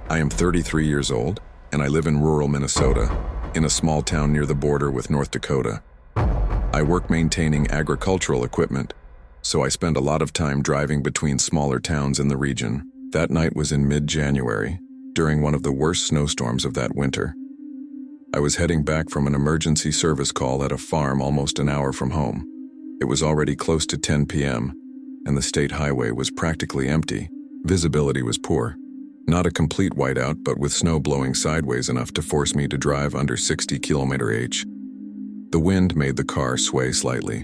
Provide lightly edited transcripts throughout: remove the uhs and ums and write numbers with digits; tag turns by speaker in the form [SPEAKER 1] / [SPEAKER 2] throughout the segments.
[SPEAKER 1] I am 33 years old, and I live in rural Minnesota, in a small town near the border with North Dakota. I work maintaining agricultural equipment, so I spend a lot of time driving between smaller towns in the region. That night was in mid-January, during one of the worst snowstorms of that winter. I was heading back from an emergency service call at a farm almost an hour from home. It was already close to 10 p.m., and the state highway was practically empty. Visibility was poor. Not a complete whiteout, but with snow blowing sideways enough to force me to drive under 60 km/h. The wind made the car sway slightly.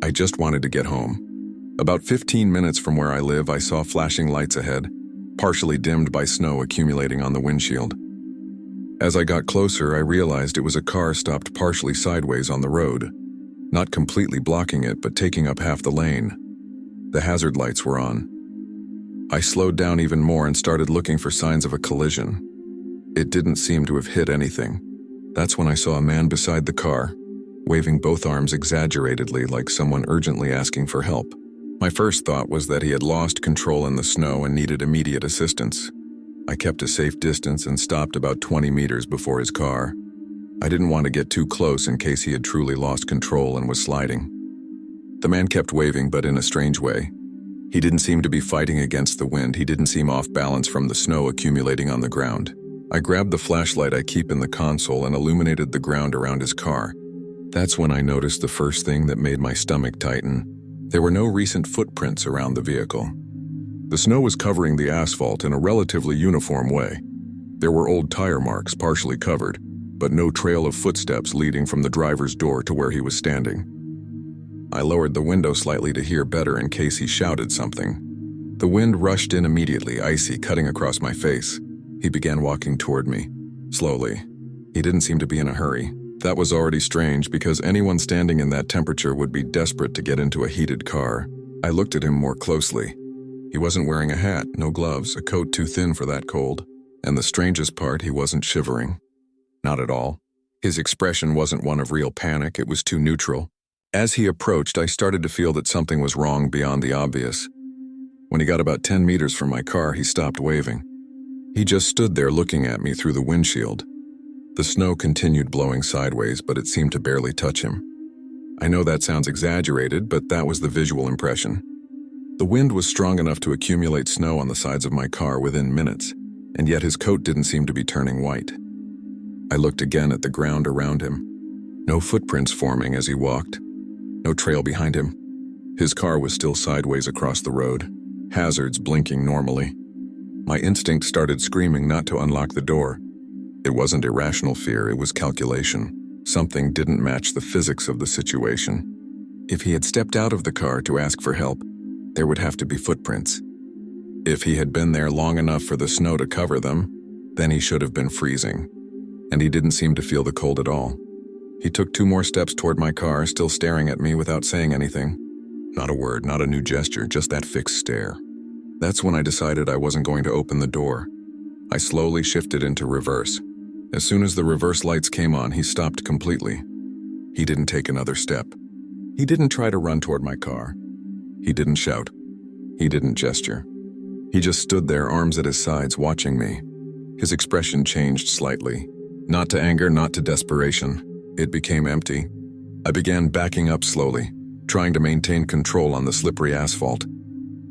[SPEAKER 1] I just wanted to get home. About 15 minutes from where I live, I saw flashing lights ahead, partially dimmed by snow accumulating on the windshield. As I got closer, I realized it was a car stopped partially sideways on the road, not completely blocking it, but taking up half the lane. The hazard lights were on. I slowed down even more and started looking for signs of a collision. It didn't seem to have hit anything. That's when I saw a man beside the car, waving both arms exaggeratedly like someone urgently asking for help. My first thought was that he had lost control in the snow and needed immediate assistance. I kept a safe distance and stopped about 20 meters before his car. I didn't want to get too close in case he had truly lost control and was sliding. The man kept waving, but in a strange way. He didn't seem to be fighting against the wind. He didn't seem off balance from the snow accumulating on the ground. I grabbed the flashlight I keep in the console and illuminated the ground around his car. That's when I noticed the first thing that made my stomach tighten. There were no recent footprints around the vehicle. The snow was covering the asphalt in a relatively uniform way. There were old tire marks partially covered, but no trail of footsteps leading from the driver's door to where he was standing. I lowered the window slightly to hear better in case he shouted something. The wind rushed in immediately, icy, cutting across my face. He began walking toward me, slowly. He didn't seem to be in a hurry. That was already strange because anyone standing in that temperature would be desperate to get into a heated car. I looked at him more closely. He wasn't wearing a hat, no gloves, a coat too thin for that cold. And the strangest part, he wasn't shivering. Not at all. His expression wasn't one of real panic, it was too neutral. As he approached, I started to feel that something was wrong beyond the obvious. When he got about 10 meters from my car, he stopped waving. He just stood there looking at me through the windshield. The snow continued blowing sideways, but it seemed to barely touch him. I know that sounds exaggerated, but that was the visual impression. The wind was strong enough to accumulate snow on the sides of my car within minutes, and yet his coat didn't seem to be turning white. I looked again at the ground around him. No footprints forming as he walked. No trail behind him. His car was still sideways across the road, hazards blinking normally. My instinct started screaming not to unlock the door. It wasn't irrational fear, it was calculation. Something didn't match the physics of the situation. If he had stepped out of the car to ask for help, there would have to be footprints. If he had been there long enough for the snow to cover them, then he should have been freezing. And he didn't seem to feel the cold at all. He took 2 more steps toward my car, still staring at me without saying anything. Not a word, not a new gesture, just that fixed stare. That's when I decided I wasn't going to open the door. I slowly shifted into reverse. As soon as the reverse lights came on, he stopped completely. He didn't take another step. He didn't try to run toward my car. He didn't shout. He didn't gesture. He just stood there, arms at his sides, watching me. His expression changed slightly. Not to anger, not to desperation. It became empty. I began backing up slowly, trying to maintain control on the slippery asphalt.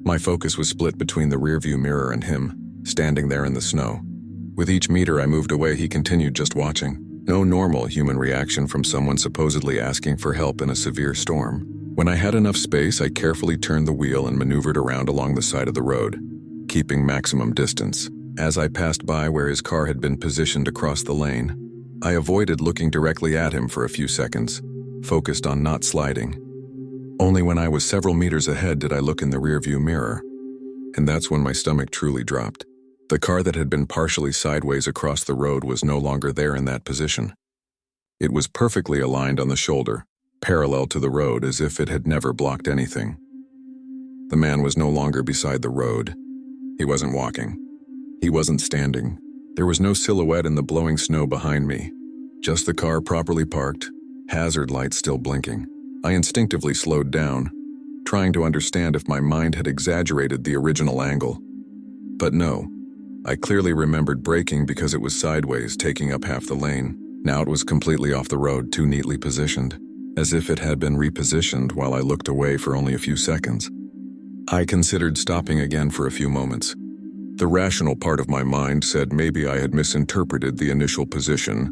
[SPEAKER 1] My focus was split between the rearview mirror and him, standing there in the snow. With each meter I moved away, he continued just watching. No normal human reaction from someone supposedly asking for help in a severe storm. When I had enough space, I carefully turned the wheel and maneuvered around along the side of the road, keeping maximum distance. As I passed by where his car had been positioned across the lane, I avoided looking directly at him for a few seconds, focused on not sliding. Only when I was several meters ahead did I look in the rearview mirror, and that's when my stomach truly dropped. The car that had been partially sideways across the road was no longer there in that position. It was perfectly aligned on the shoulder, parallel to the road, as if it had never blocked anything. The man was no longer beside the road. He wasn't walking. He wasn't standing. There was no silhouette in the blowing snow behind me. Just the car properly parked, hazard lights still blinking. I instinctively slowed down, trying to understand if my mind had exaggerated the original angle. But no, I clearly remembered braking because it was sideways, taking up half the lane. Now it was completely off the road, too neatly positioned, as if it had been repositioned while I looked away for only a few seconds. I considered stopping again for a few moments. The rational part of my mind said maybe I had misinterpreted the initial position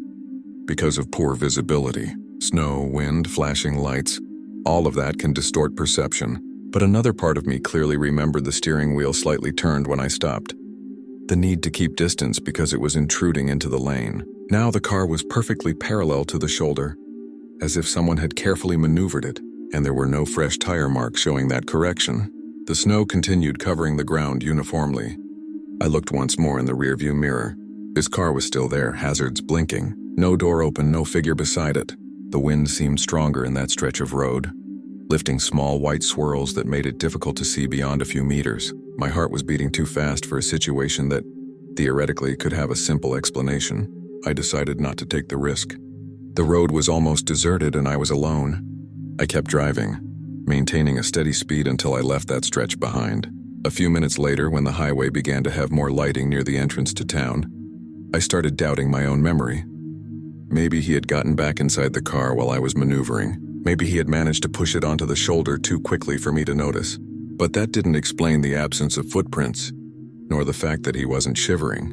[SPEAKER 1] because of poor visibility. Snow, wind, flashing lights, all of that can distort perception. But another part of me clearly remembered the steering wheel slightly turned when I stopped. The need to keep distance because it was intruding into the lane. Now the car was perfectly parallel to the shoulder, as if someone had carefully maneuvered it, and there were no fresh tire marks showing that correction. The snow continued covering the ground uniformly. I looked once more in the rearview mirror. His car was still there, hazards blinking. No door open, no figure beside it. The wind seemed stronger in that stretch of road, lifting small white swirls that made it difficult to see beyond a few meters. My heart was beating too fast for a situation that, theoretically, could have a simple explanation. I decided not to take the risk. The road was almost deserted and I was alone. I kept driving, maintaining a steady speed until I left that stretch behind. A few minutes later, when the highway began to have more lighting near the entrance to town, I started doubting my own memory. Maybe he had gotten back inside the car while I was maneuvering. Maybe he had managed to push it onto the shoulder too quickly for me to notice. But that didn't explain the absence of footprints, nor the fact that he wasn't shivering,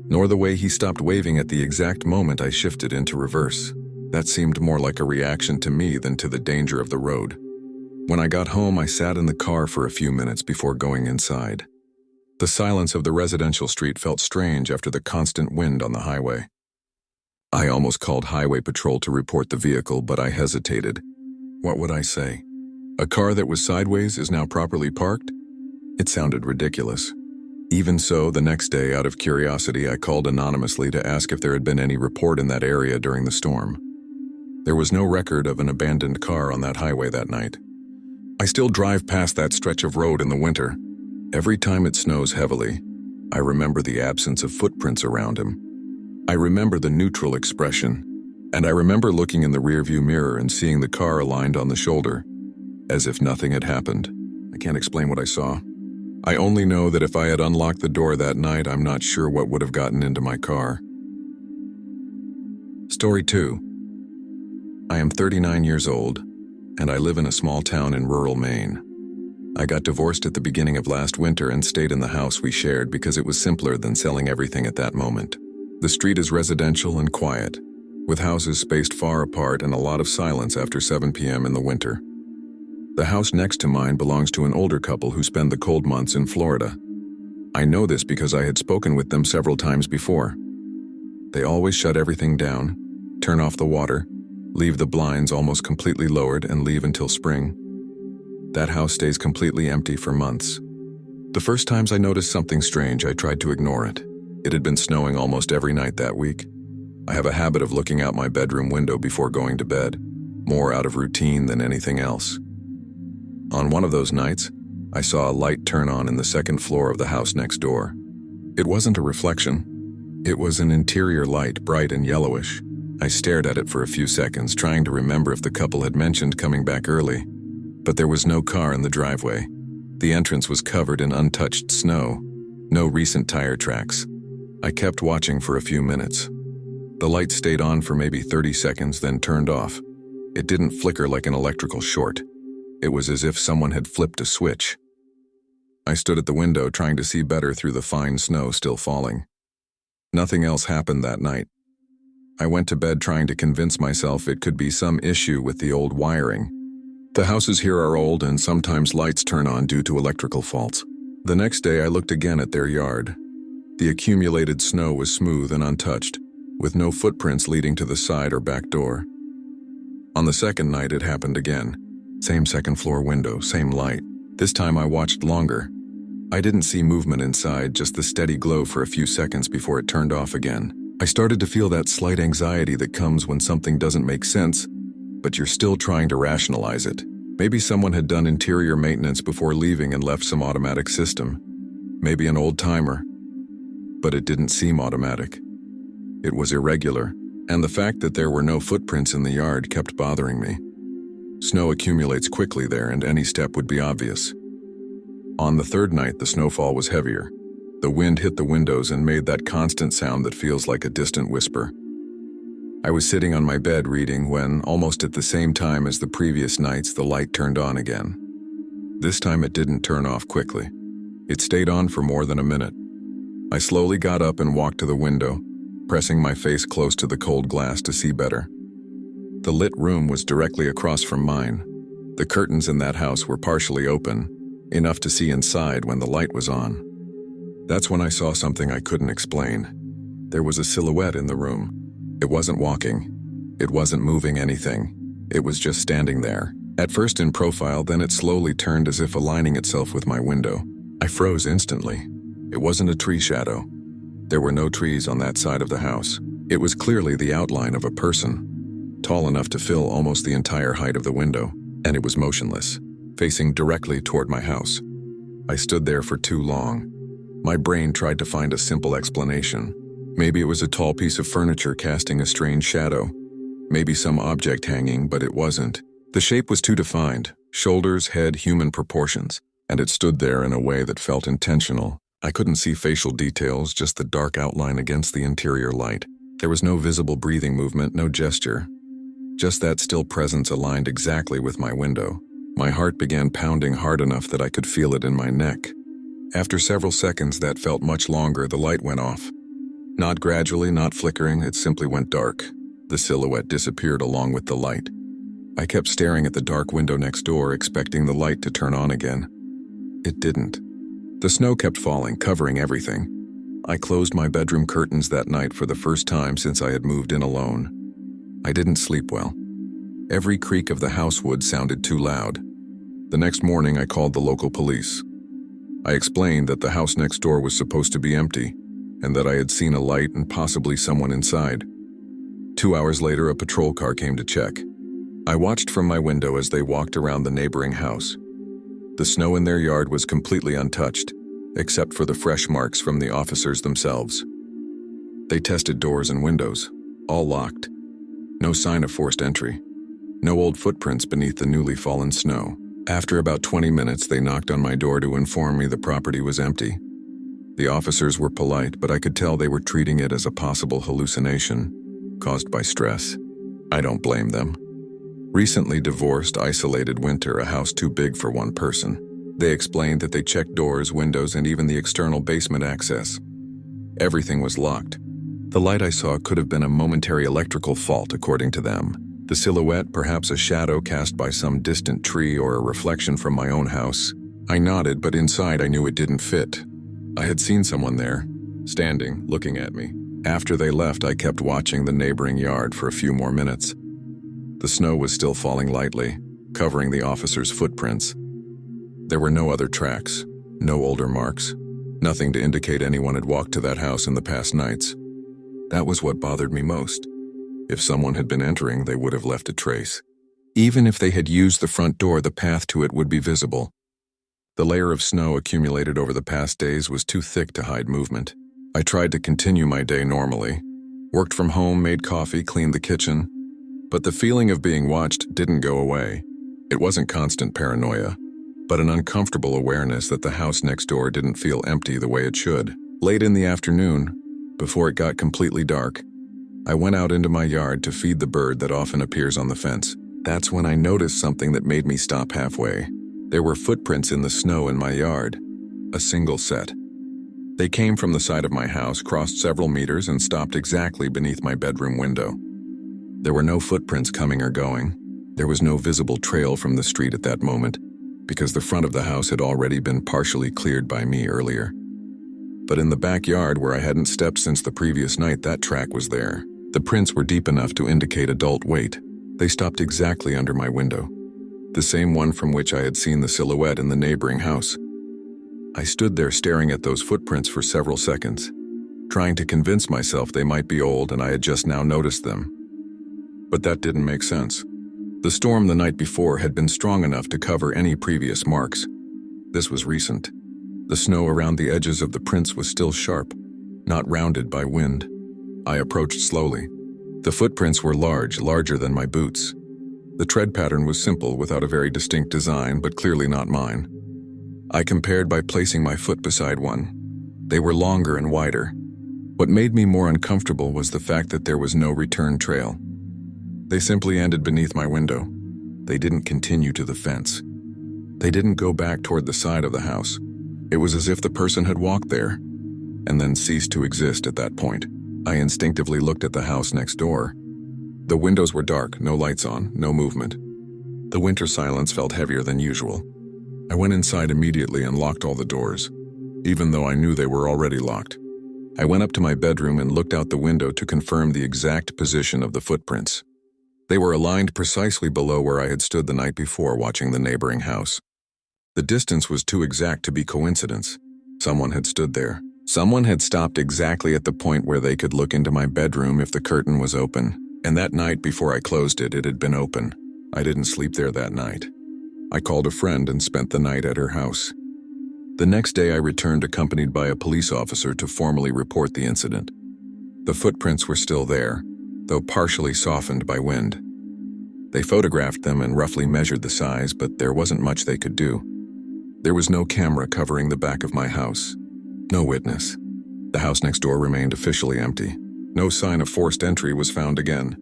[SPEAKER 1] nor the way he stopped waving at the exact moment I shifted into reverse. That seemed more like a reaction to me than to the danger of the road. When I got home, I sat in the car for a few minutes before going inside. The silence of the residential street felt strange after the constant wind on the highway. I almost called Highway Patrol to report the vehicle, but I hesitated. What would I say? A car that was sideways is now properly parked? It sounded ridiculous. Even so, the next day, out of curiosity, I called anonymously to ask if there had been any report in that area during the storm. There was no record of an abandoned car on that highway that night. I still drive past that stretch of road in the winter. Every time it snows heavily, I remember the absence of footprints around him. I remember the neutral expression, and I remember looking in the rearview mirror and seeing the car aligned on the shoulder, as if nothing had happened. I can't explain what I saw. I only know that if I had unlocked the door that night, I'm not sure what would have gotten into my car. Story 2. I am 39 years old, and I live in a small town in rural Maine. I got divorced at the beginning of last winter and stayed in the house we shared because it was simpler than selling everything at that moment. The street is residential and quiet, with houses spaced far apart and a lot of silence after 7 p.m. in the winter. The house next to mine belongs to an older couple who spend the cold months in Florida. I know this because I had spoken with them several times before. They always shut everything down, turn off the water, leave the blinds almost completely lowered, and leave until spring. That house stays completely empty for months. The first times I noticed something strange, I tried to ignore it. It had been snowing almost every night that week. I have a habit of looking out my bedroom window before going to bed, more out of routine than anything else. On one of those nights, I saw a light turn on in the second floor of the house next door. It wasn't a reflection. It was an interior light, bright and yellowish. I stared at it for a few seconds, trying to remember if the couple had mentioned coming back early. But there was no car in the driveway. The entrance was covered in untouched snow. No recent tire tracks. I kept watching for a few minutes. The light stayed on for maybe 30 seconds, then turned off. It didn't flicker like an electrical short. It was as if someone had flipped a switch. I stood at the window trying to see better through the fine snow still falling. Nothing else happened that night. I went to bed trying to convince myself it could be some issue with the old wiring. The houses here are old and sometimes lights turn on due to electrical faults. The next day I looked again at their yard. The accumulated snow was smooth and untouched, with no footprints leading to the side or back door. On the second night it happened again. Same second floor window, same light. This time I watched longer. I didn't see movement inside, just the steady glow for a few seconds before it turned off again. I started to feel that slight anxiety that comes when something doesn't make sense, but you're still trying to rationalize it. Maybe someone had done interior maintenance before leaving and left some automatic system. Maybe an old timer. But it didn't seem automatic. It was irregular, and the fact that there were no footprints in the yard kept bothering me. Snow accumulates quickly there, and any step would be obvious. On the third night, the snowfall was heavier. The wind hit the windows and made that constant sound that feels like a distant whisper. I was sitting on my bed reading when, almost at the same time as the previous nights, the light turned on again. This time it didn't turn off quickly. It stayed on for more than a minute. I slowly got up and walked to the window, pressing my face close to the cold glass to see better. The lit room was directly across from mine. The curtains in that house were partially open, enough to see inside when the light was on. That's when I saw something I couldn't explain. There was a silhouette in the room. It wasn't walking. It wasn't moving anything. It was just standing there. At first in profile, then it slowly turned as if aligning itself with my window. I froze instantly. It wasn't a tree shadow. There were no trees on that side of the house. It was clearly the outline of a person, tall enough to fill almost the entire height of the window, and it was motionless, facing directly toward my house. I stood there for too long. My brain tried to find a simple explanation. Maybe it was a tall piece of furniture casting a strange shadow. Maybe some object hanging, but it wasn't. The shape was too defined, shoulders, head, human proportions, and it stood there in a way that felt intentional. I couldn't see facial details, just the dark outline against the interior light. There was no visible breathing movement, no gesture. Just that still presence aligned exactly with my window. My heart began pounding hard enough that I could feel it in my neck. After several seconds that felt much longer, the light went off. Not gradually, not flickering, it simply went dark. The silhouette disappeared along with the light. I kept staring at the dark window next door, expecting the light to turn on again. It didn't. The snow kept falling, covering everything. I closed my bedroom curtains that night for the first time since I had moved in alone. I didn't sleep well. Every creak of the house wood sounded too loud. The next morning, I called the local police. I explained that the house next door was supposed to be empty, and that I had seen a light and possibly someone inside. 2 hours later, a patrol car came to check. I watched from my window as they walked around the neighboring house. The snow in their yard was completely untouched, except for the fresh marks from the officers themselves. They tested doors and windows, all locked. No sign of forced entry. No old footprints beneath the newly fallen snow. After about 20 minutes, they knocked on my door to inform me the property was empty. The officers were polite, but I could tell they were treating it as a possible hallucination caused by stress. I don't blame them. Recently divorced, isolated winter, a house too big for one person. They explained that they checked doors, windows, and even the external basement access. Everything was locked. The light I saw could have been a momentary electrical fault, according to them. The silhouette, perhaps a shadow cast by some distant tree or a reflection from my own house. I nodded, but inside I knew it didn't fit. I had seen someone there, standing, looking at me. After they left, I kept watching the neighboring yard for a few more minutes. The snow was still falling lightly, covering the officers' footprints. There were no other tracks, no older marks, nothing to indicate anyone had walked to that house in the past nights. That was what bothered me most. If someone had been entering, they would have left a trace. Even if they had used the front door, the path to it would be visible. The layer of snow accumulated over the past days was too thick to hide movement. I tried to continue my day normally, worked from home, made coffee, cleaned the kitchen, but the feeling of being watched didn't go away. It wasn't constant paranoia, but an uncomfortable awareness that the house next door didn't feel empty the way it should. Late in the afternoon, before it got completely dark, I went out into my yard to feed the bird that often appears on the fence. That's when I noticed something that made me stop halfway. There were footprints in the snow in my yard, a single set. They came from the side of my house, crossed several meters, and stopped exactly beneath my bedroom window. There were no footprints coming or going. There was no visible trail from the street at that moment, because the front of the house had already been partially cleared by me earlier. But in the backyard, where I hadn't stepped since the previous night, that track was there. The prints were deep enough to indicate adult weight. They stopped exactly under my window, the same one from which I had seen the silhouette in the neighboring house. I stood there staring at those footprints for several seconds, trying to convince myself they might be old and I had just now noticed them. But that didn't make sense. The storm the night before had been strong enough to cover any previous marks. This was recent. The snow around the edges of the prints was still sharp, not rounded by wind. I approached slowly. The footprints were larger than my boots. The tread pattern was simple, without a very distinct design, but clearly not mine. I compared by placing my foot beside one. They were longer and wider. What made me more uncomfortable was the fact that there was no return trail. They simply ended beneath my window. They didn't continue to the fence. They didn't go back toward the side of the house. It was as if the person had walked there and then ceased to exist at that point. I instinctively looked at the house next door. The windows were dark, no lights on, no movement. The winter silence felt heavier than usual. I went inside immediately and locked all the doors, even though I knew they were already locked. I went up to my bedroom and looked out the window to confirm the exact position of the footprints. They were aligned precisely below where I had stood the night before watching the neighboring house. The distance was too exact to be coincidence. Someone had stood there. Someone had stopped exactly at the point where they could look into my bedroom if the curtain was open, and that night before I closed it, it had been open. I didn't sleep there that night. I called a friend and spent the night at her house. The next day I returned accompanied by a police officer to formally report the incident. The footprints were still there, though partially softened by wind. They photographed them and roughly measured the size, but there wasn't much they could do. There was no camera covering the back of my house. No witness. The house next door remained officially empty. No sign of forced entry was found again.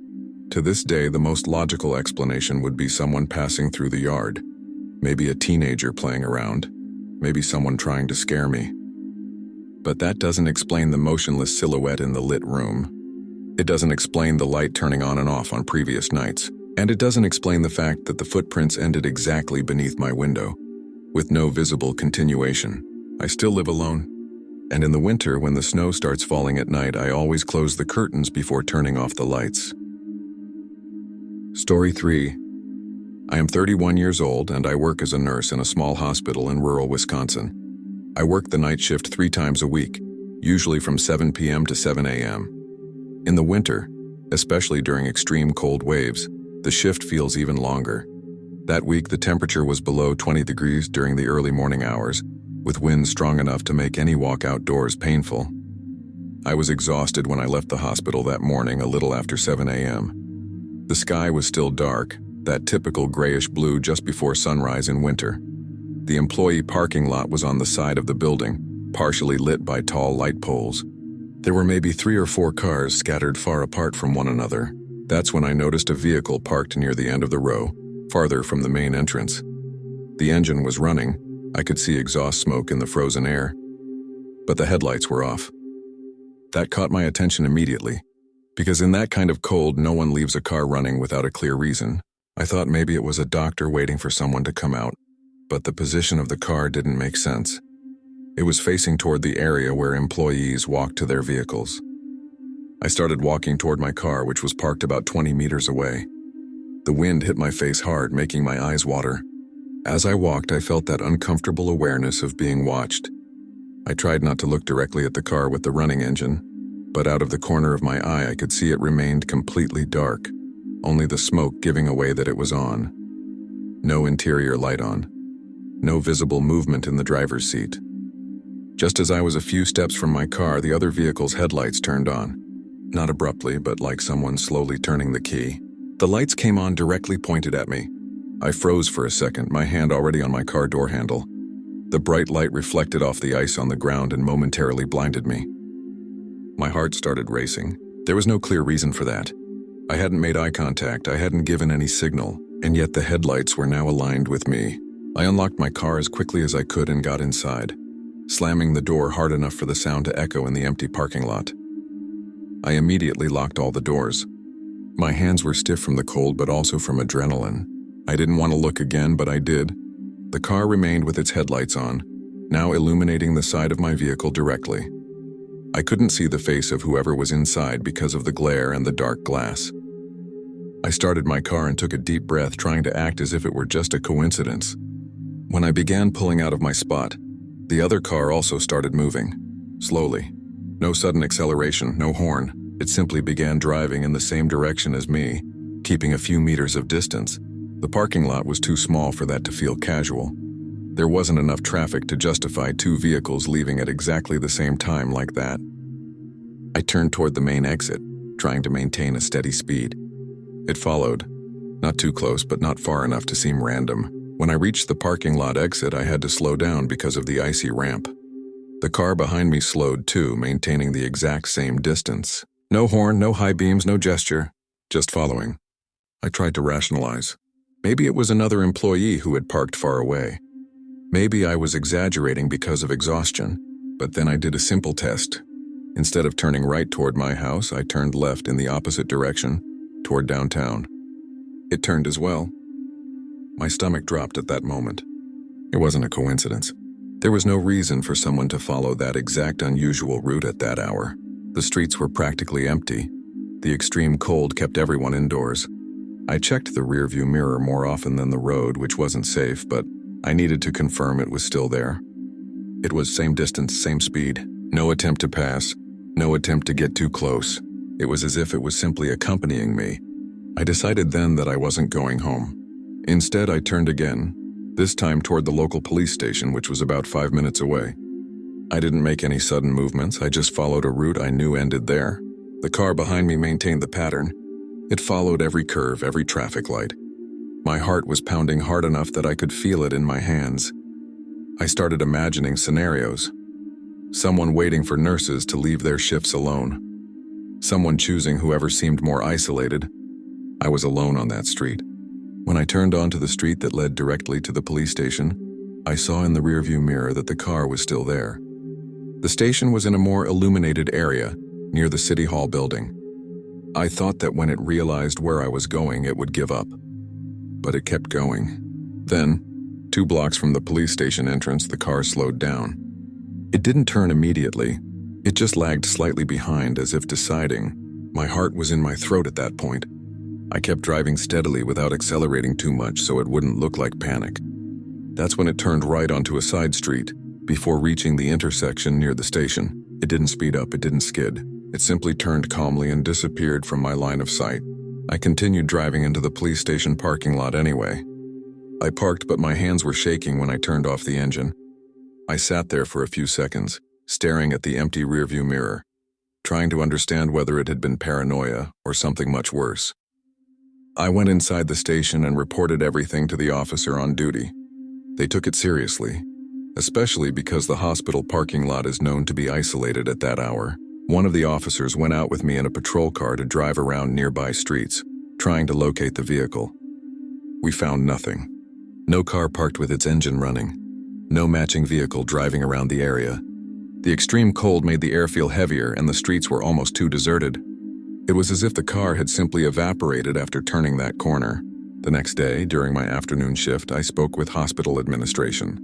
[SPEAKER 1] To this day, the most logical explanation would be someone passing through the yard. Maybe a teenager playing around. Maybe someone trying to scare me. But that doesn't explain the motionless silhouette in the lit room. It doesn't explain the light turning on and off on previous nights. And it doesn't explain the fact that the footprints ended exactly beneath my window, with no visible continuation. I still live alone. And in the winter, when the snow starts falling at night, I always close the curtains before turning off the lights. Story 3. I am 31 years old and I work as a nurse in a small hospital in rural Wisconsin. I work the night shift 3 times a week, usually from 7 p.m. to 7 a.m. In the winter, especially during extreme cold waves, the shift feels even longer. That week, the temperature was below 20 degrees during the early morning hours, with winds strong enough to make any walk outdoors painful. I was exhausted when I left the hospital that morning a little after 7 a.m. The sky was still dark, that typical grayish blue just before sunrise in winter. The employee parking lot was on the side of the building, partially lit by tall light poles. There were maybe 3 or 4 cars scattered far apart from one another. That's when I noticed a vehicle parked near the end of the row, farther from the main entrance. The engine was running. I could see exhaust smoke in the frozen air, but the headlights were off. That caught my attention immediately, because in that kind of cold, no one leaves a car running without a clear reason. I thought maybe it was a doctor waiting for someone to come out, but the position of the car didn't make sense. It was facing toward the area where employees walked to their vehicles. I started walking toward my car, which was parked about 20 meters away. The wind hit my face hard, making my eyes water. As I walked, I felt that uncomfortable awareness of being watched. I tried not to look directly at the car with the running engine, but out of the corner of my eye I could see it remained completely dark, only the smoke giving away that it was on. No interior light on. No visible movement in the driver's seat. Just as I was a few steps from my car, the other vehicle's headlights turned on. Not abruptly, but like someone slowly turning the key. The lights came on directly pointed at me. I froze for a second, my hand already on my car door handle. The bright light reflected off the ice on the ground and momentarily blinded me. My heart started racing. There was no clear reason for that. I hadn't made eye contact, I hadn't given any signal, and yet the headlights were now aligned with me. I unlocked my car as quickly as I could and got inside, slamming the door hard enough for the sound to echo in the empty parking lot. I immediately locked all the doors. My hands were stiff from the cold, but also from adrenaline. I didn't want to look again, but I did. The car remained with its headlights on, now illuminating the side of my vehicle directly. I couldn't see the face of whoever was inside because of the glare and the dark glass. I started my car and took a deep breath, trying to act as if it were just a coincidence. When I began pulling out of my spot, the other car also started moving, slowly. No sudden acceleration, no horn. It simply began driving in the same direction as me, keeping a few meters of distance. The parking lot was too small for that to feel casual. There wasn't enough traffic to justify 2 vehicles leaving at exactly the same time like that. I turned toward the main exit, trying to maintain a steady speed. It followed, not too close but not far enough to seem random. When I reached the parking lot exit, I had to slow down because of the icy ramp. The car behind me slowed too, maintaining the exact same distance. No horn, no high beams, no gesture, just following. I tried to rationalize. Maybe it was another employee who had parked far away. Maybe I was exaggerating because of exhaustion, but then I did a simple test. Instead of turning right toward my house, I turned left in the opposite direction, toward downtown. It turned as well. My stomach dropped at that moment. It wasn't a coincidence. There was no reason for someone to follow that exact unusual route at that hour. The streets were practically empty. The extreme cold kept everyone indoors. I checked the rearview mirror more often than the road, which wasn't safe, but I needed to confirm it was still there. It was same distance, same speed. No attempt to pass. No attempt to get too close. It was as if it was simply accompanying me. I decided then that I wasn't going home. Instead, I turned again, this time toward the local police station, which was about 5 minutes away. I didn't make any sudden movements. I just followed a route I knew ended there. The car behind me maintained the pattern. It followed every curve, every traffic light. My heart was pounding hard enough that I could feel it in my hands. I started imagining scenarios. Someone waiting for nurses to leave their shifts alone. Someone choosing whoever seemed more isolated. I was alone on that street. When I turned onto the street that led directly to the police station, I saw in the rearview mirror that the car was still there. The station was in a more illuminated area, near the City Hall building. I thought that when it realized where I was going, it would give up. But it kept going. Then, 2 blocks from the police station entrance, the car slowed down. It didn't turn immediately. It just lagged slightly behind, as if deciding. My heart was in my throat at that point. I kept driving steadily without accelerating too much so it wouldn't look like panic. That's when it turned right onto a side street, before reaching the intersection near the station. It didn't speed up, it didn't skid. It simply turned calmly and disappeared from my line of sight. I continued driving into the police station parking lot anyway. I parked, but my hands were shaking when I turned off the engine. I sat there for a few seconds, staring at the empty rearview mirror, trying to understand whether it had been paranoia or something much worse. I went inside the station and reported everything to the officer on duty. They took it seriously, especially because the hospital parking lot is known to be isolated at that hour. One of the officers went out with me in a patrol car to drive around nearby streets, trying to locate the vehicle. We found nothing. No car parked with its engine running. No matching vehicle driving around the area. The extreme cold made the air feel heavier and the streets were almost too deserted. It was as if the car had simply evaporated after turning that corner. The next day, during my afternoon shift, I spoke with hospital administration.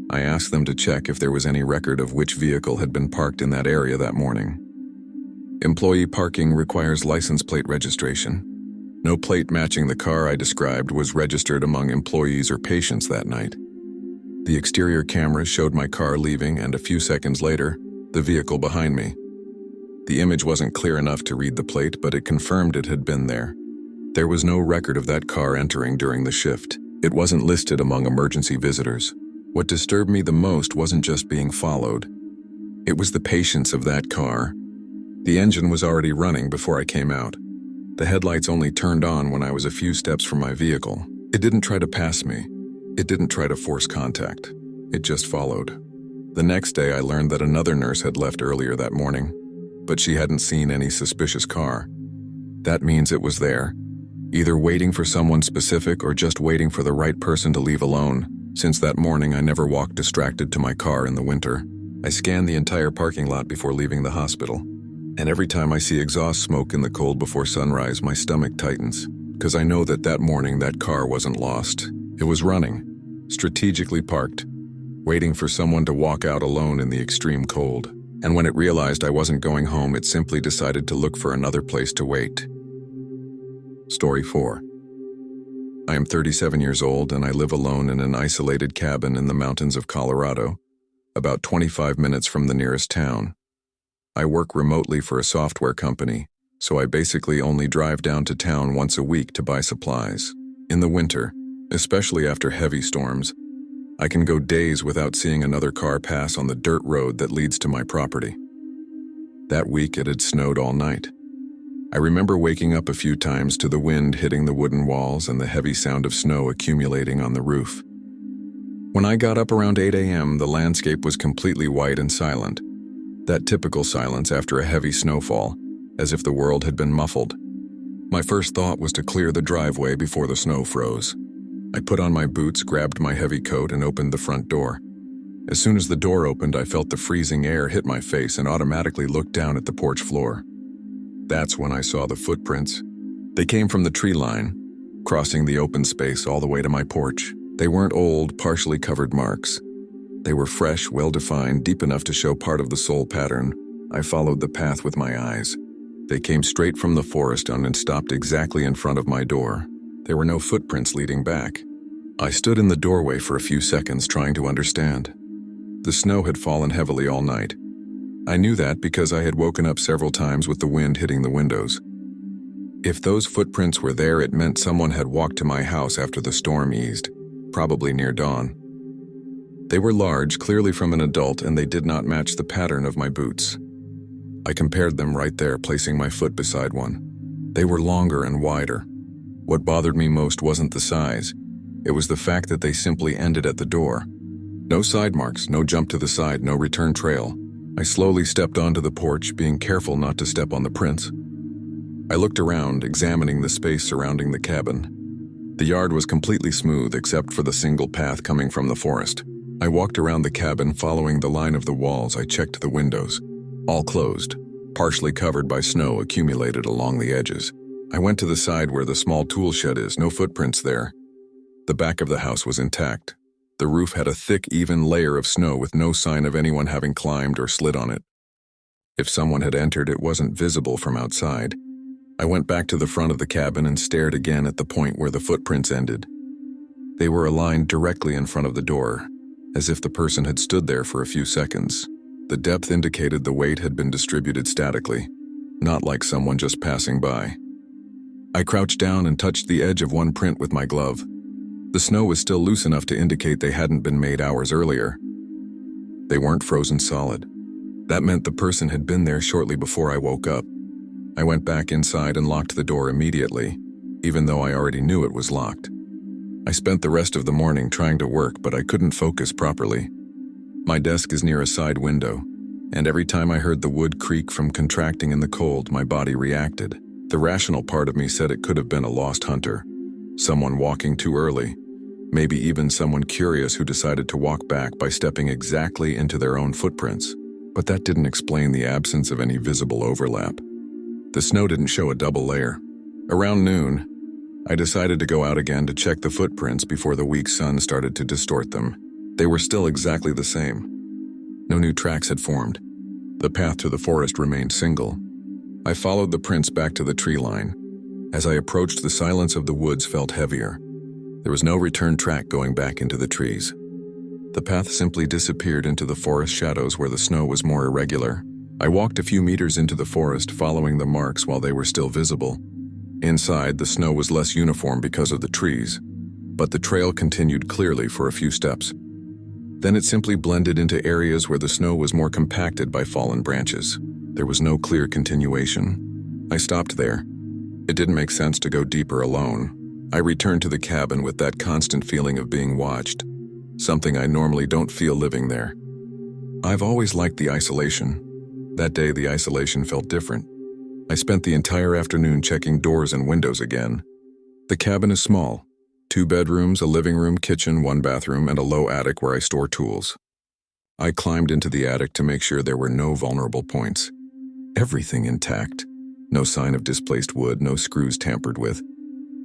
[SPEAKER 1] I asked them to check if there was any record of which vehicle had been parked in that area that morning. Employee parking requires license plate registration. No plate matching the car I described was registered among employees or patients that night. The exterior cameras showed my car leaving, and a few seconds later, the vehicle behind me. The image wasn't clear enough to read the plate, but it confirmed it had been there. There was no record of that car entering during the shift. It wasn't listed among emergency visitors. What disturbed me the most wasn't just being followed. It was the patience of that car. The engine was already running before I came out. The headlights only turned on when I was a few steps from my vehicle. It didn't try to pass me. It didn't try to force contact. It just followed. The next day, I learned that another nurse had left earlier that morning, but she hadn't seen any suspicious car. That means it was there, either waiting for someone specific or just waiting for the right person to leave alone. Since that morning, I never walked distracted to my car in the winter. I scanned the entire parking lot before leaving the hospital. And every time I see exhaust smoke in the cold before sunrise, my stomach tightens, because I know that morning that car wasn't lost. It was running, strategically parked, waiting for someone to walk out alone in the extreme cold. And when it realized I wasn't going home, it simply decided to look for another place to wait. Story 4. I am 37 years old and I live alone in an isolated cabin in the mountains of Colorado, about 25 minutes from the nearest town. I work remotely for a software company, so I basically only drive down to town once a week to buy supplies. In the winter, especially after heavy storms, I can go days without seeing another car pass on the dirt road that leads to my property. That week it had snowed all night. I remember waking up a few times to the wind hitting the wooden walls and the heavy sound of snow accumulating on the roof. When I got up around 8 a.m., the landscape was completely white and silent. That typical silence after a heavy snowfall, as if the world had been muffled. My first thought was to clear the driveway before the snow froze. I put on my boots, grabbed my heavy coat, and opened the front door. As soon as the door opened, I felt the freezing air hit my face and automatically looked down at the porch floor. That's when I saw the footprints. They came from the tree line, crossing the open space all the way to my porch. They weren't old, partially covered marks. They were fresh, well-defined, deep enough to show part of the sole pattern. I followed the path with my eyes. They came straight from the forest and stopped exactly in front of my door. There were no footprints leading back. I stood in the doorway for a few seconds trying to understand. The snow had fallen heavily all night. I knew that because I had woken up several times with the wind hitting the windows. If those footprints were there, it meant someone had walked to my house after the storm eased, probably near dawn. They were large, clearly from an adult, and they did not match the pattern of my boots. I compared them right there, placing my foot beside one. They were longer and wider. What bothered me most wasn't the size. It was the fact that they simply ended at the door. No side marks, no jump to the side, no return trail. I slowly stepped onto the porch, being careful not to step on the prints. I looked around, examining the space surrounding the cabin. The yard was completely smooth except for the single path coming from the forest. I walked around the cabin, following the line of the walls. I checked the windows. All closed, partially covered by snow accumulated along the edges. I went to the side where the small tool shed is, no footprints there. The back of the house was intact. The roof had a thick, even layer of snow with no sign of anyone having climbed or slid on it. If someone had entered, it wasn't visible from outside. I went back to the front of the cabin and stared again at the point where the footprints ended. They were aligned directly in front of the door, as if the person had stood there for a few seconds. The depth indicated the weight had been distributed statically, not like someone just passing by. I crouched down and touched the edge of one print with my glove. The snow was still loose enough to indicate they hadn't been made hours earlier. They weren't frozen solid. That meant the person had been there shortly before I woke up. I went back inside and locked the door immediately, even though I already knew it was locked. I spent the rest of the morning trying to work, but I couldn't focus properly. My desk is near a side window, and every time I heard the wood creak from contracting in the cold, my body reacted. The rational part of me said it could have been a lost hunter, someone walking too early, maybe even someone curious who decided to walk back by stepping exactly into their own footprints. But that didn't explain the absence of any visible overlap. The snow didn't show a double layer. Around noon, I decided to go out again to check the footprints before the weak sun started to distort them. They were still exactly the same. No new tracks had formed. The path to the forest remained single. I followed the prints back to the tree line. As I approached, the silence of the woods felt heavier. There was no return track going back into the trees. The path simply disappeared into the forest shadows where the snow was more irregular. I walked a few meters into the forest, following the marks while they were still visible. Inside, the snow was less uniform because of the trees, but the trail continued clearly for a few steps. Then it simply blended into areas where the snow was more compacted by fallen branches. There was no clear continuation. I stopped there. It didn't make sense to go deeper alone. I returned to the cabin with that constant feeling of being watched, something I normally don't feel living there. I've always liked the isolation. That day, the isolation felt different. I spent the entire afternoon checking doors and windows again. The cabin is small. 2 bedrooms, a living room, kitchen, 1 bathroom, and a low attic where I store tools. I climbed into the attic to make sure there were no vulnerable points. Everything intact. No sign of displaced wood, no screws tampered with.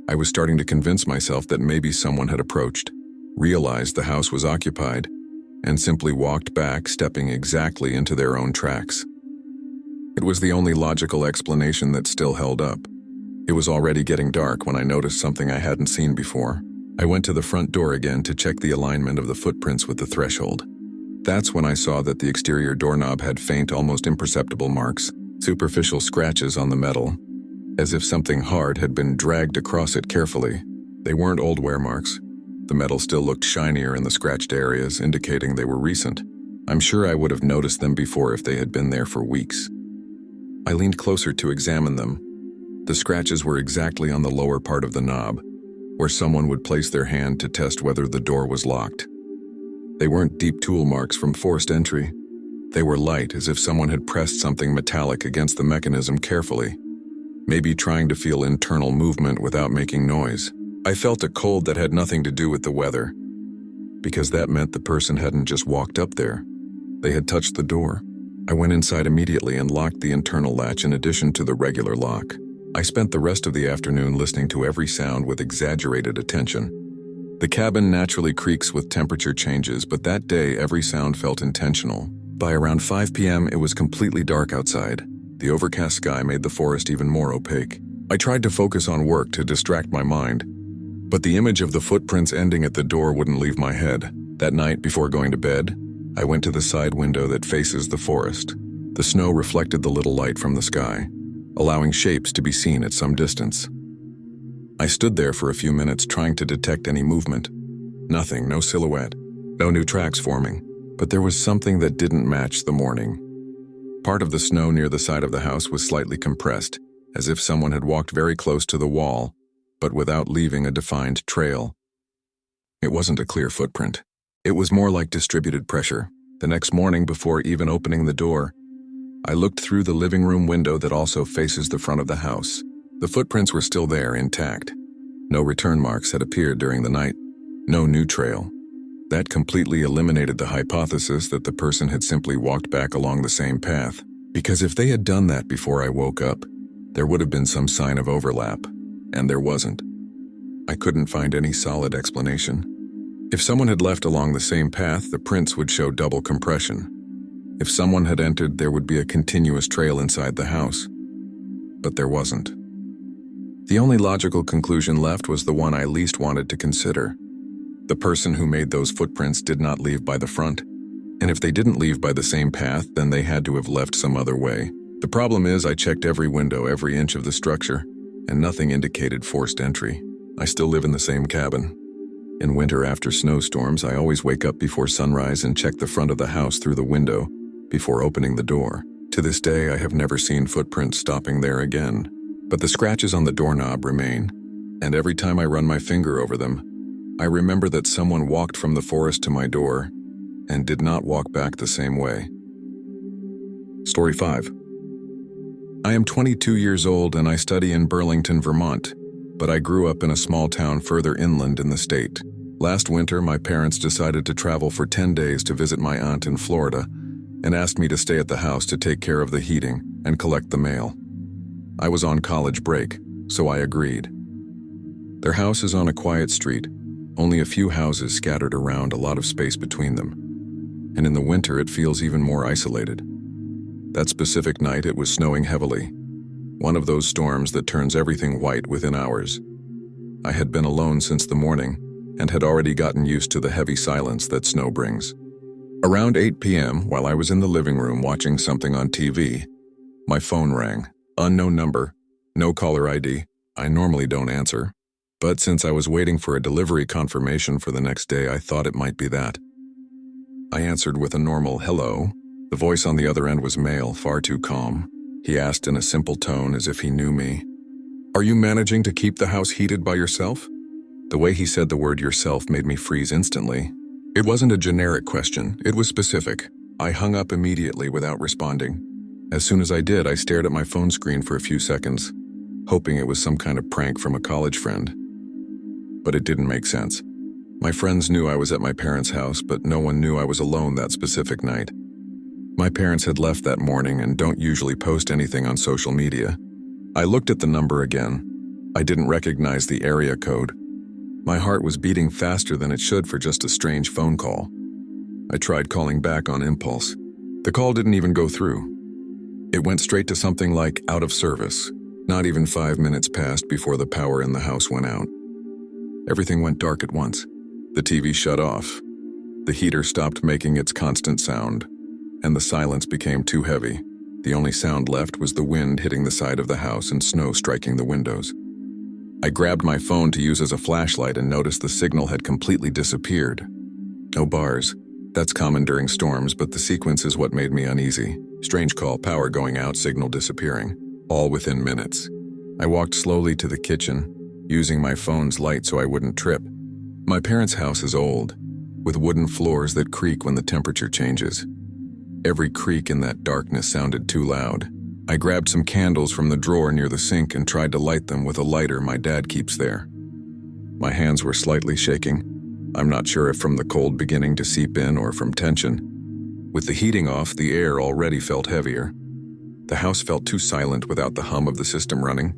[SPEAKER 1] I was starting to convince myself that maybe someone had approached, realized the house was occupied, and simply walked back, stepping exactly into their own tracks. It was the only logical explanation that still held up. It was already getting dark when I noticed something I hadn't seen before. I went to the front door again to check the alignment of the footprints with the threshold. That's when I saw that the exterior doorknob had faint, almost imperceptible marks, superficial scratches on the metal, as if something hard had been dragged across it carefully. They weren't old wear marks. The metal still looked shinier in the scratched areas, indicating they were recent. I'm sure I would have noticed them before if they had been there for weeks. I leaned closer to examine them. The scratches were exactly on the lower part of the knob, where someone would place their hand to test whether the door was locked. They weren't deep tool marks from forced entry. They were light, as if someone had pressed something metallic against the mechanism carefully, maybe trying to feel internal movement without making noise. I felt a cold that had nothing to do with the weather, because that meant the person hadn't just walked up there. They had touched the door. I went inside immediately and locked the internal latch in addition to the regular lock. I spent the rest of the afternoon listening to every sound with exaggerated attention. The cabin naturally creaks with temperature changes, but that day every sound felt intentional. By around 5 p.m. it was completely dark outside. The overcast sky made the forest even more opaque. I tried to focus on work to distract my mind, but the image of the footprints ending at the door wouldn't leave my head. That night, before going to bed, I went to the side window that faces the forest. The snow reflected the little light from the sky, allowing shapes to be seen at some distance. I stood there for a few minutes trying to detect any movement. Nothing, no silhouette, no new tracks forming, but there was something that didn't match the morning. Part of the snow near the side of the house was slightly compressed, as if someone had walked very close to the wall, but without leaving a defined trail. It wasn't a clear footprint. It was more like distributed pressure. The next morning, before even opening the door, I looked through the living room window that also faces the front of the house. The footprints were still there, intact. No return marks had appeared during the night. No new trail. That completely eliminated the hypothesis that the person had simply walked back along the same path. Because if they had done that before I woke up, there would have been some sign of overlap, and there wasn't. I couldn't find any solid explanation. If someone had left along the same path, the prints would show double compression. If someone had entered, there would be a continuous trail inside the house. But there wasn't. The only logical conclusion left was the one I least wanted to consider. The person who made those footprints did not leave by the front. And if they didn't leave by the same path, then they had to have left some other way. The problem is I checked every window, every inch of the structure, and nothing indicated forced entry. I still live in the same cabin. In winter after snowstorms, I always wake up before sunrise and check the front of the house through the window before opening the door. To this day, I have never seen footprints stopping there again. But the scratches on the doorknob remain, and every time I run my finger over them, I remember that someone walked from the forest to my door and did not walk back the same way. Story 5. I am 22 years old and I study in Burlington, Vermont, but I grew up in a small town further inland in the state. Last winter, my parents decided to travel for 10 days to visit my aunt in Florida and asked me to stay at the house to take care of the heating and collect the mail. I was on college break, so I agreed. Their house is on a quiet street, only a few houses scattered around, a lot of space between them. And in the winter, it feels even more isolated. That specific night, it was snowing heavily. One of those storms that turns everything white within hours. I had been alone since the morning and had already gotten used to the heavy silence that snow brings. Around 8 p.m., while I was in the living room watching something on TV, my phone rang. Unknown number, no caller ID. I normally don't answer, but since I was waiting for a delivery confirmation for the next day, I thought it might be that. I answered with a normal hello. The voice on the other end was male, far too calm. He asked in a simple tone as if he knew me. "Are you managing to keep the house heated by yourself?" The way he said the word yourself made me freeze instantly. It wasn't a generic question, it was specific. I hung up immediately without responding. As soon as I did, I stared at my phone screen for a few seconds, hoping it was some kind of prank from a college friend. But it didn't make sense. My friends knew I was at my parents' house, but no one knew I was alone that specific night. My parents had left that morning and don't usually post anything on social media. I looked at the number again. I didn't recognize the area code. My heart was beating faster than it should for just a strange phone call. I tried calling back on impulse. The call didn't even go through. It went straight to something like out of service. Not even 5 minutes passed before the power in the house went out. Everything went dark at once. The TV shut off. The heater stopped making its constant sound, and the silence became too heavy. The only sound left was the wind hitting the side of the house and snow striking the windows. I grabbed my phone to use as a flashlight and noticed the signal had completely disappeared. No bars. That's common during storms, but the sequence is what made me uneasy. Strange call, power going out, signal disappearing. All within minutes. I walked slowly to the kitchen, using my phone's light so I wouldn't trip. My parents' house is old, with wooden floors that creak when the temperature changes. Every creak in that darkness sounded too loud. I grabbed some candles from the drawer near the sink and tried to light them with a lighter my dad keeps there. My hands were slightly shaking. I'm not sure if from the cold beginning to seep in or from tension. With the heating off, the air already felt heavier. The house felt too silent without the hum of the system running.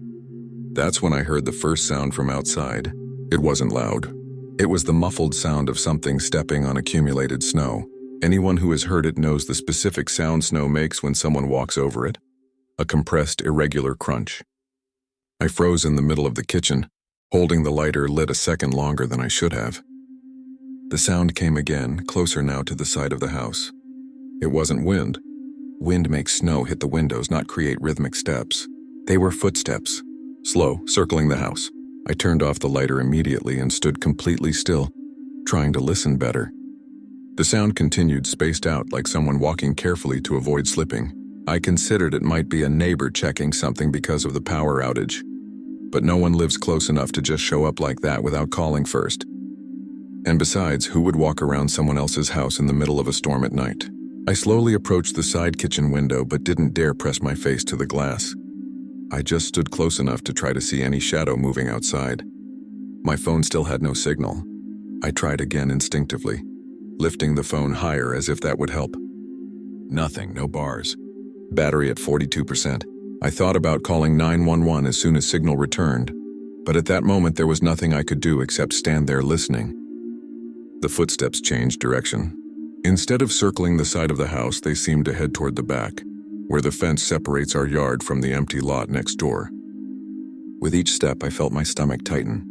[SPEAKER 1] That's when I heard the first sound from outside. It wasn't loud. It was the muffled sound of something stepping on accumulated snow. Anyone who has heard it knows the specific sound snow makes when someone walks over it. A compressed, irregular crunch. I froze in the middle of the kitchen, holding the lighter lit a second longer than I should have. The sound came again, closer now to the side of the house. It wasn't wind. Wind makes snow hit the windows, not create rhythmic steps. They were footsteps, slow, circling the house. I turned off the lighter immediately and stood completely still, trying to listen better. The sound continued, spaced out like someone walking carefully to avoid slipping. I considered it might be a neighbor checking something because of the power outage. But no one lives close enough to just show up like that without calling first. And besides, who would walk around someone else's house in the middle of a storm at night? I slowly approached the side kitchen window but didn't dare press my face to the glass. I just stood close enough to try to see any shadow moving outside. My phone still had no signal. I tried again instinctively, lifting the phone higher as if that would help. Nothing, no bars. Battery at 42%. I thought about calling 911 as soon as signal returned, but at that moment there was nothing I could do except stand there listening. The footsteps changed direction. Instead of circling the side of the house, they seemed to head toward the back, where the fence separates our yard from the empty lot next door. With each step, I felt my stomach tighten.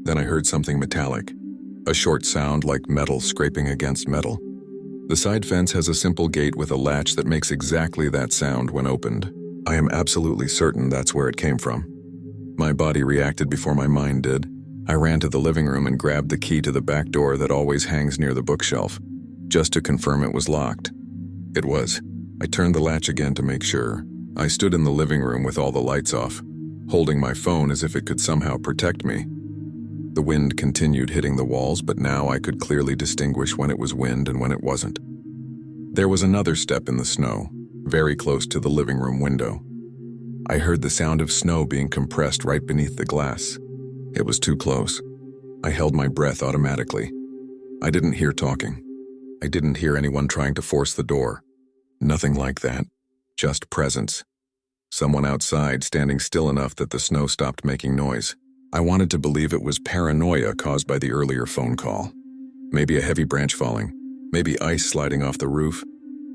[SPEAKER 1] Then I heard something metallic, a short sound like metal scraping against metal. The side fence has a simple gate with a latch that makes exactly that sound when opened. I am absolutely certain that's where it came from. My body reacted before my mind did. I ran to the living room and grabbed the key to the back door that always hangs near the bookshelf, just to confirm it was locked. It was. I turned the latch again to make sure. I stood in the living room with all the lights off, holding my phone as if it could somehow protect me. The wind continued hitting the walls, but now I could clearly distinguish when it was wind and when it wasn't. There was another step in the snow, very close to the living room window. I heard the sound of snow being compressed right beneath the glass. It was too close. I held my breath automatically. I didn't hear talking. I didn't hear anyone trying to force the door. Nothing like that. Just presence. Someone outside standing still enough that the snow stopped making noise. I wanted to believe it was paranoia caused by the earlier phone call. Maybe a heavy branch falling. Maybe ice sliding off the roof.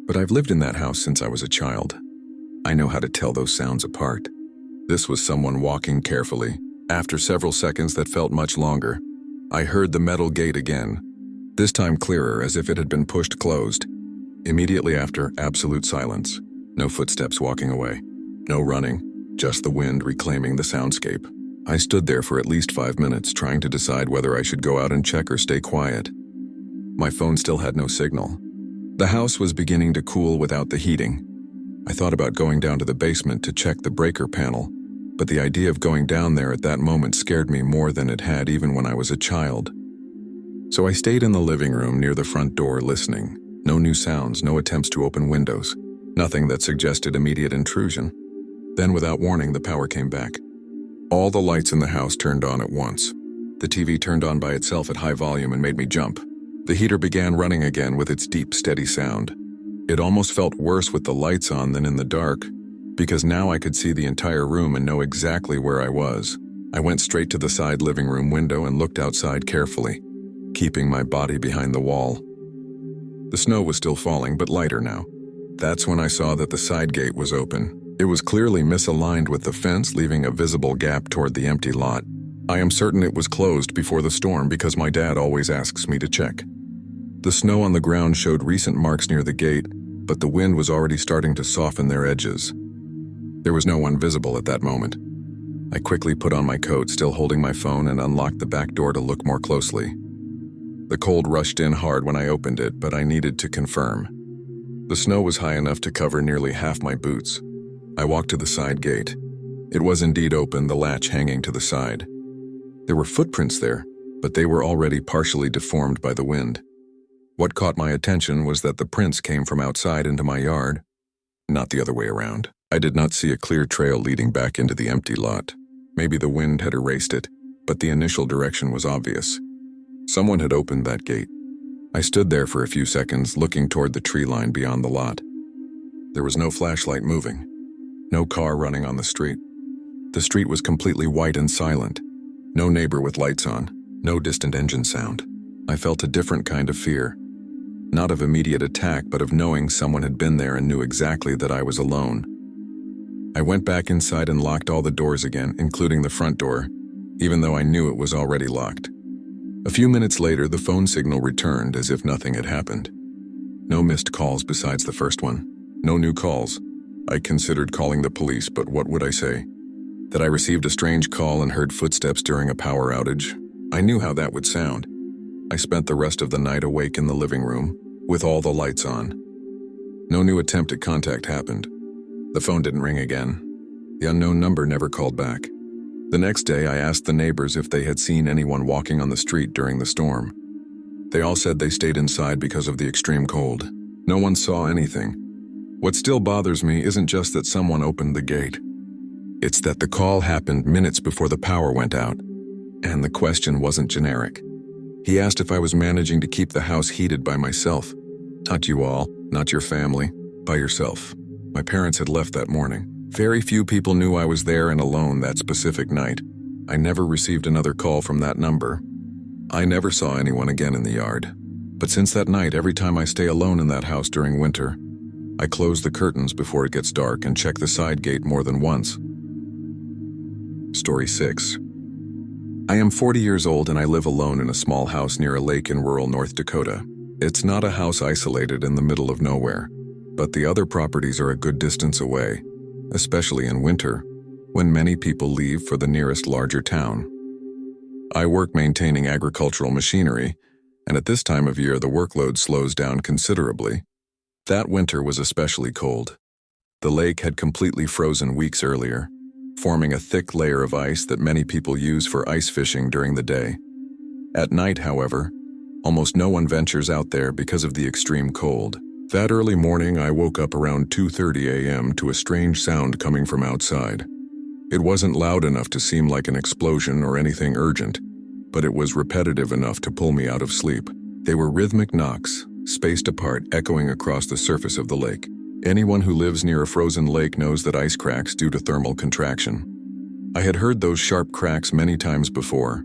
[SPEAKER 1] But I've lived in that house since I was a child. I know how to tell those sounds apart. This was someone walking carefully. After several seconds that felt much longer, I heard the metal gate again, this time clearer as if it had been pushed closed. Immediately after, absolute silence. No footsteps walking away. No running, just the wind reclaiming the soundscape. I stood there for at least 5 minutes, trying to decide whether I should go out and check or stay quiet. My phone still had no signal. The house was beginning to cool without the heating. I thought about going down to the basement to check the breaker panel, but the idea of going down there at that moment scared me more than it had even when I was a child. So I stayed in the living room near the front door listening. No new sounds, no attempts to open windows. Nothing that suggested immediate intrusion. Then without warning, the power came back. All the lights in the house turned on at once. The TV turned on by itself at high volume and made me jump. The heater began running again with its deep, steady sound. It almost felt worse with the lights on than in the dark, because now I could see the entire room and know exactly where I was. I went straight to the side living room window and looked outside carefully, keeping my body behind the wall. The snow was still falling, but lighter now. That's when I saw that the side gate was open. It was clearly misaligned with the fence, leaving a visible gap toward the empty lot. I am certain it was closed before the storm because my dad always asks me to check. The snow on the ground showed recent marks near the gate, but the wind was already starting to soften their edges. There was no one visible at that moment. I quickly put on my coat, still holding my phone, and unlocked the back door to look more closely. The cold rushed in hard when I opened it, but I needed to confirm. The snow was high enough to cover nearly half my boots. I walked to the side gate. It was indeed open, the latch hanging to the side. There were footprints there, but they were already partially deformed by the wind. What caught my attention was that the prints came from outside into my yard, not the other way around. I did not see a clear trail leading back into the empty lot. Maybe the wind had erased it, but the initial direction was obvious. Someone had opened that gate. I stood there for a few seconds, looking toward the tree line beyond the lot. There was no flashlight moving, no car running on the street. The street was completely white and silent. No neighbor with lights on, no distant engine sound. I felt a different kind of fear. Not of immediate attack, but of knowing someone had been there and knew exactly that I was alone. I went back inside and locked all the doors again, including the front door, even though I knew it was already locked. A few minutes later, the phone signal returned as if nothing had happened. No missed calls besides the first one. No new calls. I considered calling the police, but what would I say? That I received a strange call and heard footsteps during a power outage? I knew how that would sound. I spent the rest of the night awake in the living room, with all the lights on. No new attempt at contact happened. The phone didn't ring again. The unknown number never called back. The next day, I asked the neighbors if they had seen anyone walking on the street during the storm. They all said they stayed inside because of the extreme cold. No one saw anything. What still bothers me isn't just that someone opened the gate. It's that the call happened minutes before the power went out, and the question wasn't generic. He asked if I was managing to keep the house heated by myself. Not you all, not your family, by yourself. My parents had left that morning. Very few people knew I was there and alone that specific night. I never received another call from that number. I never saw anyone again in the yard. But since that night, every time I stay alone in that house during winter, I close the curtains before it gets dark and check the side gate more than once. Story 6. I am 40 years old and I live alone in a small house near a lake in rural North Dakota. It's not a house isolated in the middle of nowhere, but the other properties are a good distance away, especially in winter, when many people leave for the nearest larger town. I work maintaining agricultural machinery, and at this time of year the workload slows down considerably. That winter was especially cold. The lake had completely frozen weeks earlier, forming a thick layer of ice that many people use for ice fishing during the day. At night, however, almost no one ventures out there because of the extreme cold. That early morning, I woke up around 2:30 a.m. to a strange sound coming from outside. It wasn't loud enough to seem like an explosion or anything urgent, but it was repetitive enough to pull me out of sleep. They were rhythmic knocks, spaced apart, echoing across the surface of the lake. Anyone who lives near a frozen lake knows that ice cracks due to thermal contraction. I had heard those sharp cracks many times before,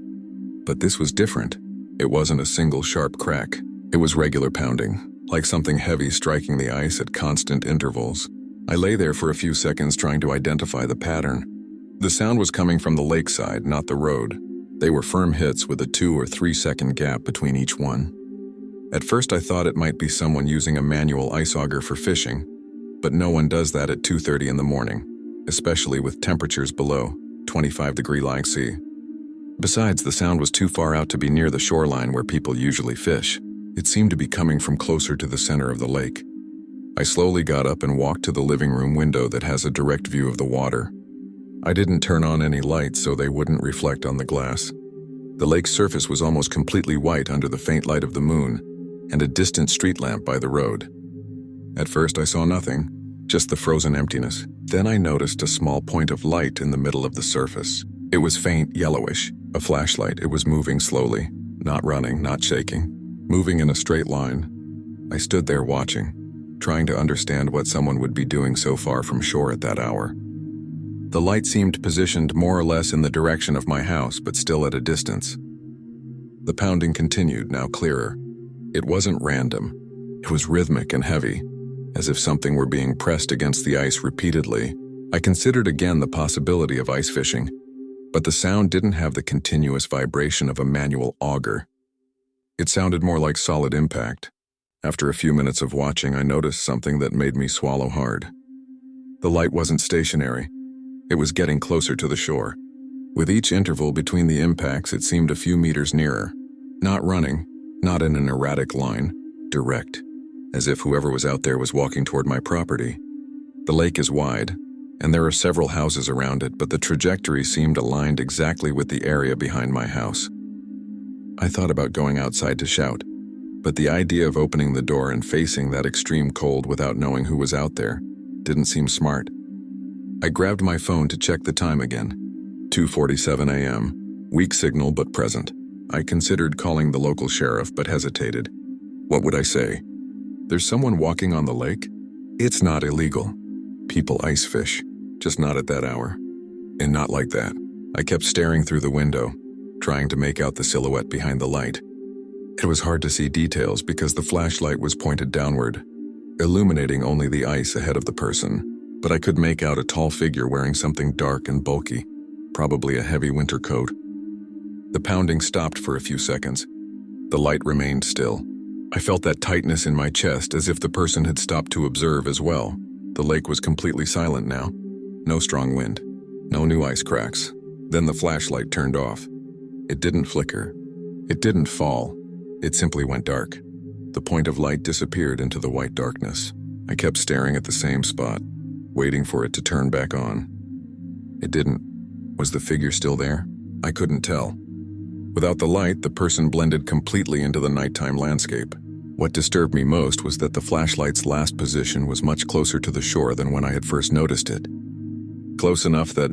[SPEAKER 1] but this was different. It wasn't a single sharp crack. It was regular pounding, like something heavy striking the ice at constant intervals. I lay there for a few seconds trying to identify the pattern. The sound was coming from the lakeside, not the road. They were firm hits with a 2 or 3 second gap between each one. At first I thought it might be someone using a manual ice auger for fishing, but no one does that at 2:30 in the morning, especially with temperatures below 25-degree C. Besides, the sound was too far out to be near the shoreline where people usually fish. It seemed to be coming from closer to the center of the lake. I slowly got up and walked to the living room window that has a direct view of the water. I didn't turn on any lights so they wouldn't reflect on the glass. The lake's surface was almost completely white under the faint light of the moon and a distant street lamp by the road. At first I saw nothing, just the frozen emptiness. Then I noticed a small point of light in the middle of the surface. It was faint, yellowish, a flashlight. It was moving slowly, not running, not shaking, moving in a straight line. I stood there watching, trying to understand what someone would be doing so far from shore at that hour. The light seemed positioned more or less in the direction of my house, but still at a distance. The pounding continued, now clearer. It wasn't random. It was rhythmic and heavy, as if something were being pressed against the ice repeatedly. I considered again the possibility of ice fishing, but the sound didn't have the continuous vibration of a manual auger. It sounded more like solid impact. After a few minutes of watching, I noticed something that made me swallow hard. The light wasn't stationary. It was getting closer to the shore. With each interval between the impacts, it seemed a few meters nearer. Not running, not in an erratic line, direct, as if whoever was out there was walking toward my property. The lake is wide, and there are several houses around it, but the trajectory seemed aligned exactly with the area behind my house. I thought about going outside to shout, But the idea of opening the door and facing that extreme cold without knowing who was out there didn't seem smart. I grabbed my phone to check the time again. 2:47 a.m. Weak signal but present. I considered calling the local sheriff but hesitated. What would I say? There's someone walking on the lake? It's not illegal. People ice fish, just not at that hour. And not like that. I kept staring through the window, trying to make out the silhouette behind the light. It was hard to see details because the flashlight was pointed downward, illuminating only the ice ahead of the person, but I could make out a tall figure wearing something dark and bulky, probably a heavy winter coat. The pounding stopped for a few seconds. The light remained still. I felt that tightness in my chest as if the person had stopped to observe as well. The lake was completely silent now. No strong wind. No new ice cracks. Then the flashlight turned off. It didn't flicker. It didn't fall. It simply went dark. The point of light disappeared into the white darkness. I kept staring at the same spot, waiting for it to turn back on. It didn't. Was the figure still there? I couldn't tell. Without the light, the person blended completely into the nighttime landscape. What disturbed me most was that the flashlight's last position was much closer to the shore than when I had first noticed it. Close enough that,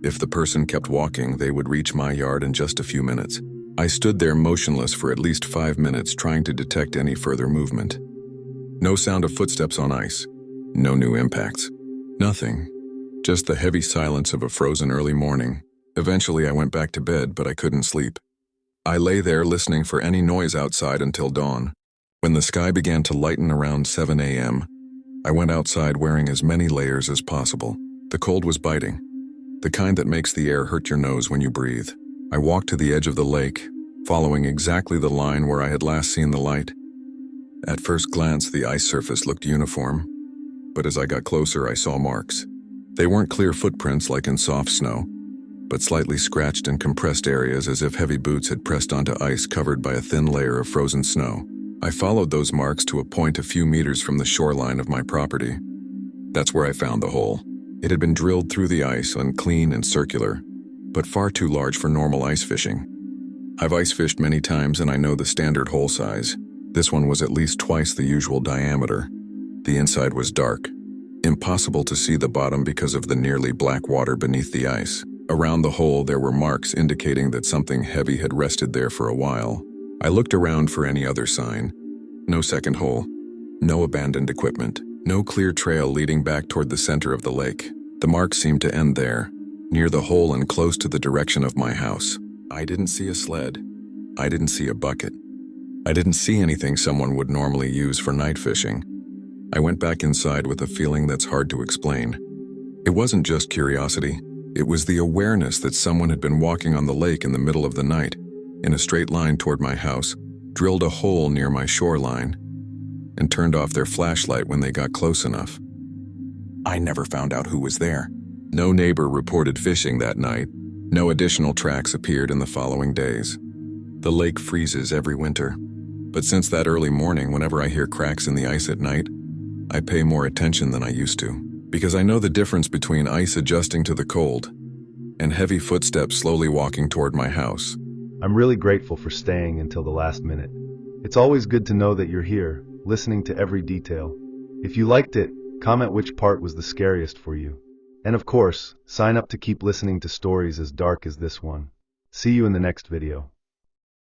[SPEAKER 1] if the person kept walking, they would reach my yard in just a few minutes. I stood there motionless for at least 5 minutes, trying to detect any further movement. No sound of footsteps on ice. No new impacts. Nothing. Just the heavy silence of a frozen early morning. Eventually I went back to bed, but I couldn't sleep. I lay there listening for any noise outside until dawn. When the sky began to lighten around 7 a.m., I went outside wearing as many layers as possible. The cold was biting, the kind that makes the air hurt your nose when you breathe. I walked to the edge of the lake, following exactly the line where I had last seen the light. At first glance, the ice surface looked uniform, but as I got closer, I saw marks. They weren't clear footprints like in soft snow, but slightly scratched and compressed areas as if heavy boots had pressed onto ice covered by a thin layer of frozen snow. I followed those marks to a point a few meters from the shoreline of my property. That's where I found the hole. It had been drilled through the ice, unclean and circular, but far too large for normal ice fishing. I've ice fished many times and I know the standard hole size. This one was at least twice the usual diameter. The inside was dark. Impossible to see the bottom because of the nearly black water beneath the ice. Around the hole there were marks indicating that something heavy had rested there for a while. I looked around for any other sign. No second hole. No abandoned equipment. No clear trail leading back toward the center of the lake. The marks seemed to end there, near the hole and close to the direction of my house. I didn't see a sled. I didn't see a bucket. I didn't see anything someone would normally use for night fishing. I went back inside with a feeling that's hard to explain. It wasn't just curiosity. It was the awareness that someone had been walking on the lake in the middle of the night, in a straight line toward my house, drilled a hole near my shoreline, and turned off their flashlight when they got close enough. I never found out who was there. No neighbor reported fishing that night. No additional tracks appeared in the following days. The lake freezes every winter, but since that early morning, whenever I hear cracks in the ice at night, I pay more attention than I used to, because I know the difference between ice adjusting to the cold and heavy footsteps slowly walking toward my house.
[SPEAKER 2] I'm really grateful for staying until the last minute. It's always good to know that you're here, listening to every detail. If you liked it, comment which part was the scariest for you. And of course, sign up to keep listening to stories as dark as this one. See you in the next video.